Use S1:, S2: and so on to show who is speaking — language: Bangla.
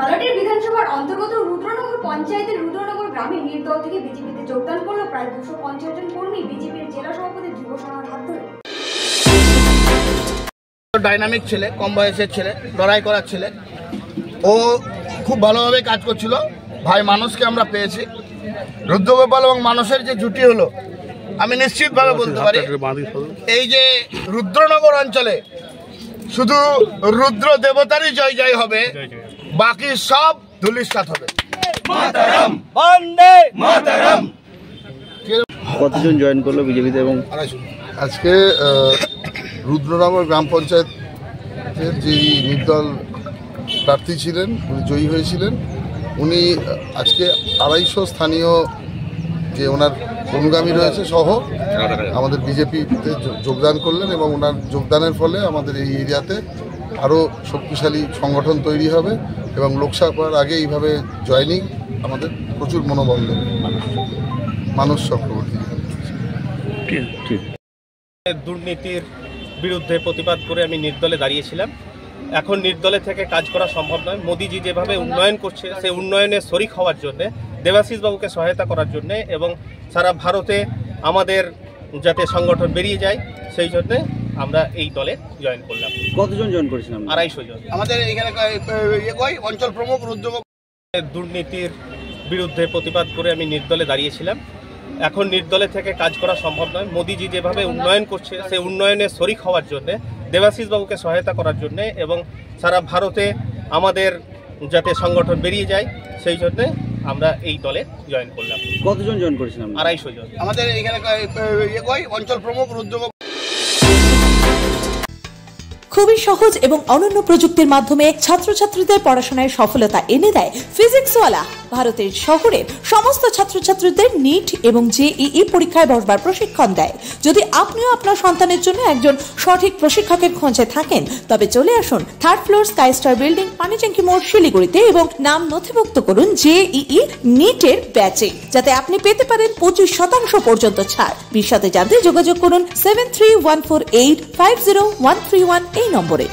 S1: নলহাটি বিধানসভার অন্তর্গত রুদ্রনগর পঞ্চায়েতের রুদ্রনগর গ্রামে নির্দল থেকে বিজেপিতে যোগদান করলো প্রায় 250 জন কর্মী বিজেপির জেলা সভাপতি ধ্রুব সাহার হাত ধরে।
S2: ডাইনামিক ছেলে, কম বয়সের ছেলে, লড়াই করার ছেলে, ও খুব ভালোভাবে কাজ করছিল। ভাই মানুষকে আমরা পেয়েছি। রুদ্রগোপাল এবং মানুষের যে জুটি হলো, আমি নিশ্চিতভাবে বলতে পারি এই যে রুদ্রনগর অঞ্চলে শুধু রুদ্র দেবতারই জয় জয় হবে, বাকি সব ধুলিস্বাৎ হবে।
S3: কতজন জয়েন করলো বিজেপিতে? এবং
S4: আজকে রুদ্রনগর গ্রাম পঞ্চায়েতের যে নির্দল প্রার্থী ছিলেন, উনি জয়ী হয়েছিলেন। উনি আজকে 250 স্থানীয় যে ওনার অনুগামী রয়েছে সহ আমাদের বিজেপিতে যোগদান করলেন এবং ওনার যোগদানের ফলে আমাদের এই এরিয়াতে আরও শক্তিশালী সংগঠন তৈরি হবে এবং লোকসভার আগে এইভাবে জয়নিং আমাদের প্রচুর মনোবল দেবে। মানুষ চক্রবর্তী
S5: দুর্নীতির বিরুদ্ধে প্রতিবাদ করে আমি নির্দলে দাঁড়িয়েছিলাম। এখন নির্দলে থেকে কাজ করা সম্ভব নয়। মোদিজি যেভাবে উন্নয়ন করছে, সেই উন্নয়নে শরিক হওয়ার জন্যে, দেবাশিস বাবুকে সহায়তা করার জন্যে এবং সারা ভারতে আমাদের যাতে সংগঠন বেরিয়ে যায়, সেই জন্যে আমরা এই দলে জয়েন করলাম।
S3: কতজন জয়েন করেছিলাম?
S5: 250 জন।
S2: আমাদের এখানে অঞ্চল প্রমুখ
S5: দুর্নীতির বিরুদ্ধে প্রতিবাদ করে আমি নির্দলে দাঁড়িয়েছিলাম। এখন নির্দলে থেকে কাজ করা সম্ভব নয়। মোদিজি যেভাবে উন্নয়ন করছে, সেই উন্নয়নে শরিক হওয়ার জন্যে, দেবাশিস বাবুকে সহায়তা করার জন্যে এবং সারা ভারতে আমাদের যাতে সংগঠন বেরিয়ে যায়, সেই জন্যে আমরা এই দলে জয়েন করলাম।
S3: কতজন জয়েন করেছিলাম?
S5: 250 জন।
S2: আমাদের এখানে অঞ্চল প্রমুখ উদ্যোগ।
S6: খুবই সহজ এবং অনন্য প্রযুক্তির মাধ্যমে ছাত্রছাত্রীদের পড়াশোনায় সফলতা এনে দেয় ফিজিক্সওয়ালা। ভারতের শহরের সমস্ত ছাত্রছাত্রীদের নিট এবং জেইই পরীক্ষায় বসবার প্রশিক্ষণ দেয়। যদি আপনিও আপনার সন্তানের জন্য একজন সঠিক প্রশিক্ষকের খোঁজে থাকেন, তবে চলে আসুন 3rd floor sky star building, Panitanki মোড়, শিলিগুড়িতে এবং নাম নথিভুক্ত করুন জেইই নিটের ব্যাচে, যাতে আপনি পেতে পারেন 25% পর্যন্ত ছাড়। বিশদে জানতে যোগাযোগ করুন 7314850131 এই নম্বরে।